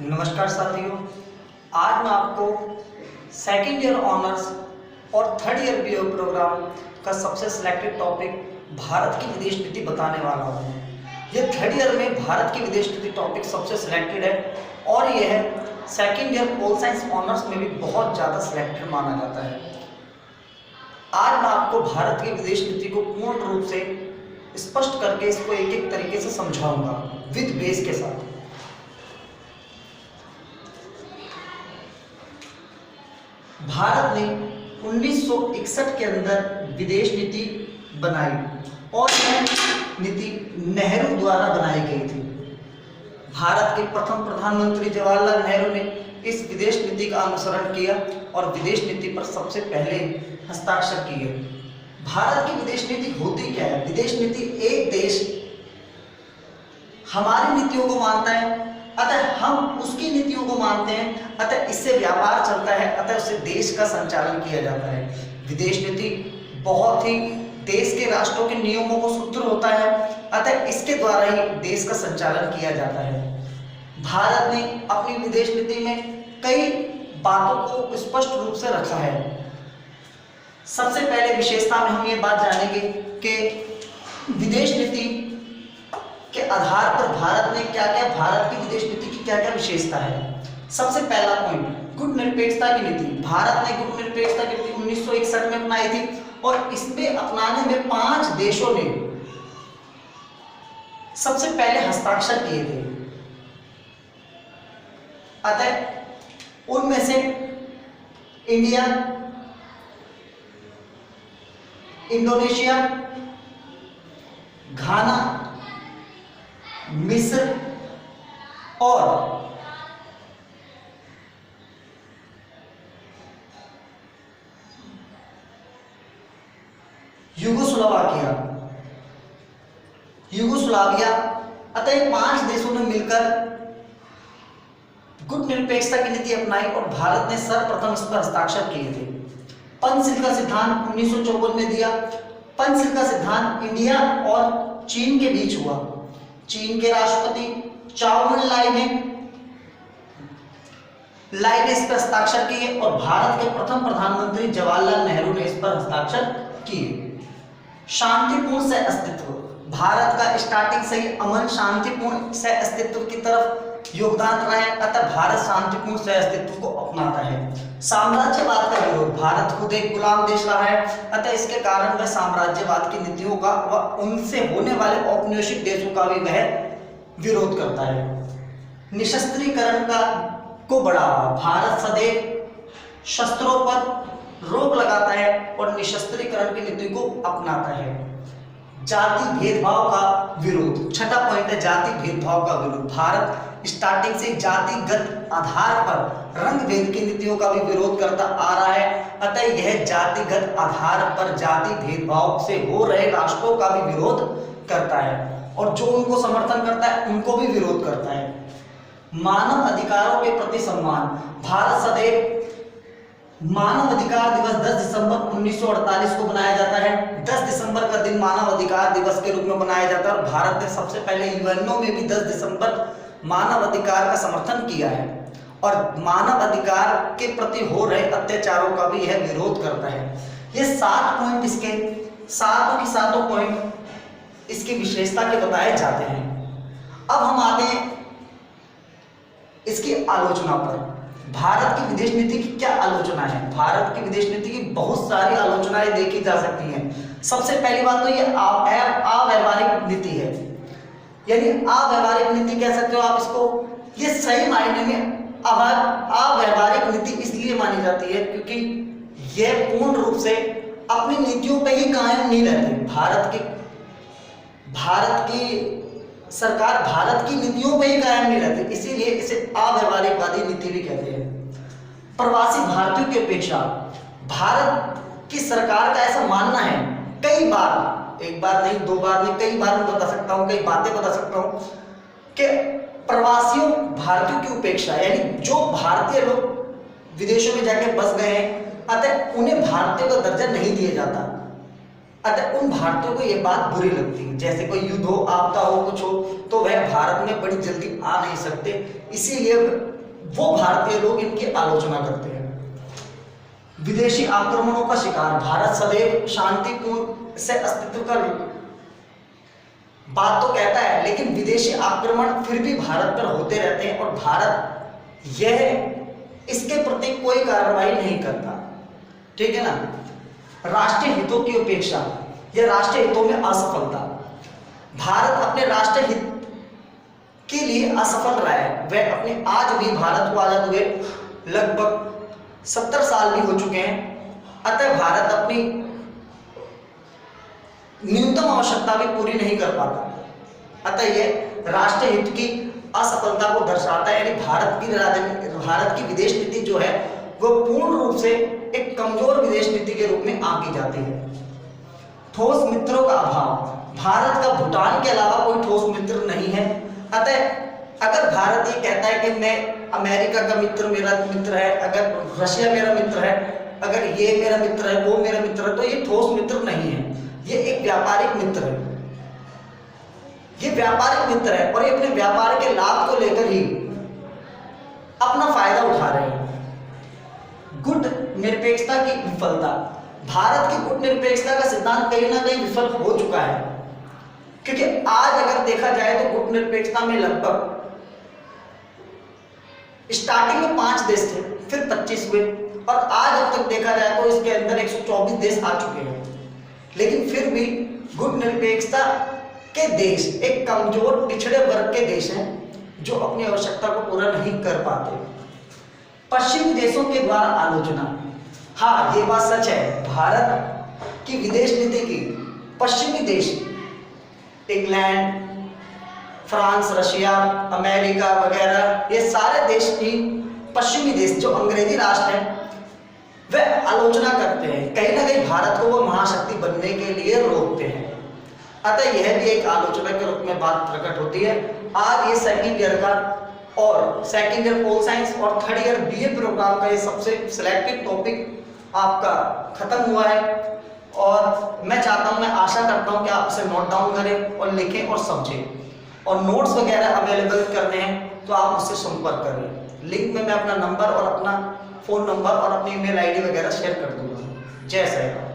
नमस्कार साथियों, आज मैं आपको सेकेंड ईयर ऑनर्स और थर्ड ईयर बीए प्रोग्राम का सबसे सिलेक्टेड टॉपिक भारत की विदेश नीति बताने वाला हूँ। यह थर्ड ईयर में भारत की विदेश नीति टॉपिक सबसे सिलेक्टेड है और यह है second year pol science honours में भी बहुत ज़्यादा सिलेक्टेड माना जाता है। आज मैं आपको भारत की विदेश नीति को पूर्ण रूप से स्पष्ट करके इसको एक एक तरीके से समझाऊंगा विद बेस के साथ। भारत ने 1961 के अंदर विदेश नीति बनाई और यह नीति नेहरू द्वारा बनाई गई थी। भारत के प्रथम प्रधानमंत्री जवाहरलाल नेहरू ने इस विदेश नीति का अनुसरण किया और विदेश नीति पर सबसे पहले हस्ताक्षर किए। भारत की विदेश नीति होती क्या है? विदेश नीति एक देश हमारी नीतियों को मानता है, अतः हम उसकी नीतियों को मानते हैं, अतः इससे व्यापार चलता है, अतः उससे देश का संचालन किया जाता है। विदेश नीति बहुत ही देश के राष्ट्रों के नियमों को सूत्र होता है, अतः इसके द्वारा ही देश का संचालन किया जाता है। भारत ने अपनी विदेश नीति में कई बातों को स्पष्ट रूप से रखा है। सबसे पहले विशेषता में हम ये बात जानेंगे कि विदेश नीति के आधार पर भारत ने भारत की विदेश नीति की क्या क्या विशेषता है। सबसे पहला पॉइंट, गुट निरपेक्षता की नीति। भारत ने गुट निरपेक्षता की नीति 1961 में अपनाई थी और इसमें अपनाने में 5 देशों ने सबसे पहले हस्ताक्षर किए थे। अतः उनमें से इंडिया, इंडोनेशिया, घाना, मिस्र और यूगोस्लाविया। अतः 5 देशों ने मिलकर गुट निरपेक्षता की नीति अपनाई और भारत ने सर्वप्रथम इस पर हस्ताक्षर किए थे। पंचशील का सिद्धांत 1954 में दिया। पंचशील का सिद्धांत इंडिया और चीन के बीच हुआ। चीन के राष्ट्रपति चाओ मन लाई ने इस पर हस्ताक्षर किए और भारत के प्रथम प्रधानमंत्री जवाहरलाल नेहरू ने इस पर हस्ताक्षर किए। शांतिपूर्ण सह अस्तित्व। भारत का स्टार्टिंग से ही अमन, शांतिपूर्ण सह अस्तित्व की तरफ योगदान रहा है, अतः भारत शांतिपूर्ण सह अस्तित्व को अपनाता है। साम्राज्यवाद का विरोध। भारत खुद एक गुलाम देश रहा है, अतः इसके कारण वह साम्राज्यवाद की नीतियों का व उनसे होने वाले औपनिवेशिक देशों का भी वह विरोध करता है। निशस्त्रीकरण को बढ़ावा। भारत सदैव शस्त्रों पर रोक लगाता है और निशस्त्रीकरण की नीति को अपनाता है। जाति भेदभाव का विरोध। छठा पॉइंट है जाति भेदभाव का विरोध। भारत स्टार्टिंग से जातिगत आधार पर रंग भेद की नीतियों का भी विरोध करता आ रहा है, अतः यह जातिगत आधार पर जाति भेदभाव से हो रहे राष्ट्रों का भी विरोध करता है और जो उनको समर्थन करता है उनको भी विरोध करता है। मानव अधिकारों के प्रति सम्मान। भारत सदैव मानव अधिकार दिवस 10 दिसंबर 1948 को मनाया जाता है। 10 दिसंबर का दिन मानव अधिकार दिवस के रूप में मनाया जाता है और भारत ने सबसे पहले यूएनओ में भी 10 दिसंबर मानव अधिकार का समर्थन किया है और मानव अधिकार के प्रति हो रहे अत्याचारों का भी यह विरोध करता है। ये 7 पॉइंट इसके सातों पॉइंट इसकी विशेषता के बताए जाते हैं। अब हम आते हैं इसकी आलोचना पर। भारत की विदेश नीति की क्या आलोचना है? भारत की विदेश नीति की बहुत सारी आलोचनाएं देखी जा सकती हैं। सबसे पहली बात तो ये अव्यावहारिक नीति है, यानी अव्यावहारिक नीति कह सकते हो आप इसको। ये सही मायने में अव्यावहारिक नीति इसलिए मानी जाती है क्योंकि यह पूर्ण रूप से अपनी नीतियों पर ही कायम नहीं रहती। भारत की सरकार भारत की नीतियों पर ही कायम नहीं रहती, इसीलिए इसे अव्यावहारिकवादी नीति भी कहते हैं। प्रवासी भारतीयों की अपेक्षा भारत की सरकार का ऐसा मानना है, कई बार, एक बार नहीं, 2 बार नहीं, कई बार मैं बता सकता हूँ, कई बातें बता सकता हूँ कि प्रवासियों भारतीयों की उपेक्षा, यानी जो भारतीय लोग विदेशों में जाके बस गए हैं, अतः उन्हें भारतीय का दर्जा नहीं दिया जाता। अतः उन भारतीयों को यह बात बुरी लगती है, जैसे कोई युद्ध हो, आपदा हो, कुछ हो, तो वह भारत में बड़ी जल्दी आ नहीं सकते, इसीलिए वो भारतीय लोग इनकी आलोचना करते हैं। विदेशी आक्रमणों का शिकार, भारत सदैव शांतिपूर्ण से अस्तित्व का बात तो कहता है, लेकिन विदेशी आक्रमण फिर भी भारत पर होते रहते हैं और भारत यह इसके प्रति कोई कार्रवाई नहीं करता। ठीक है ना। राष्ट्रीय हितों की उपेक्षा या राष्ट्रीय हितों में असफलता, भारत अपने राष्ट्रीय हित के लिए असफल रहा है। वह अपने, आज भी भारत को आजाद हुए लगभग 70 साल भी हो चुके हैं, अतः भारत अपनी न्यूनतम आवश्यकता भी पूरी नहीं कर पाता। अतः यह राष्ट्रीय हित की असफलता को दर्शाता है, यानी भारत की विदेश नीति जो है वो पूर्ण रूप से एक कमजोर विदेश नीति के रूप में आंकी जाती है। ठोस मित्रों का अभाव, भारत का भूटान के अलावा कोई ठोस मित्र नहीं है। अतः अगर भारत ये कहता है कि मैं अमेरिका का मित्र मेरा मित्र है, अगर रशिया मेरा मित्र है, अगर ये मेरा मित्र है, वो मेरा मित्र है, तो ये ठोस मित्र नहीं है, ये एक व्यापारिक मित्र है। ये व्यापारिक मित्र है और ये अपने व्यापार के लाभ को लेकर ही अपना फायदा उठा रहे हैं। गुट निरपेक्षता की विफलता, भारत की गुट निरपेक्षता का सिद्धांत कहीं ना कहीं विफल हो चुका है, क्योंकि आज अगर देखा जाए तो गुट निरपेक्षता में लगभग स्टार्टिंग में 5 देश थे, फिर 25 हुए और आज अब तक देखा जाए तो इसके अंदर 124 देश आ चुके हैं। लेकिन फिर भी गुट निरपेक्षता के देश एक कमजोर पिछड़े वर्ग के देश हैं जो अपनी आवश्यकता को पूरा नहीं कर पाते। पश्चिमी देशों के द्वारा आलोचना, हाँ ये बात सच है, भारत की विदेश नीति की पश्चिमी देश इंग्लैंड, फ्रांस, रशिया, अमेरिका वगैरह ये सारे देश की पश्चिमी देश जो अंग्रेजी राष्ट्र हैं वह आलोचना करते हैं, कहीं ना कहीं भारत को वो महाशक्ति बनने के लिए रोकते हैं। अतः यह भी एक आलोचना के रूप में बात प्रकट होती है। आज ये सेकंड ईयर का और सेकंड ईयर पोल साइंस और थर्ड ईयर बीए प्रोग्राम का ये सबसे सिलेक्टेड टॉपिक आपका खत्म हुआ है और मैं चाहता हूं, मैं आशा करता हूं कि आप इसे नोट डाउन करें और लिखें और समझें, और नोट्स वगैरह अवेलेबल करने हैं तो आप मुझसे संपर्क करें। लिंक में मैं अपना नंबर और अपना फ़ोन नंबर और अपनी ईमेल आईडी वगैरह शेयर कर दूंगा। जय श्री राम।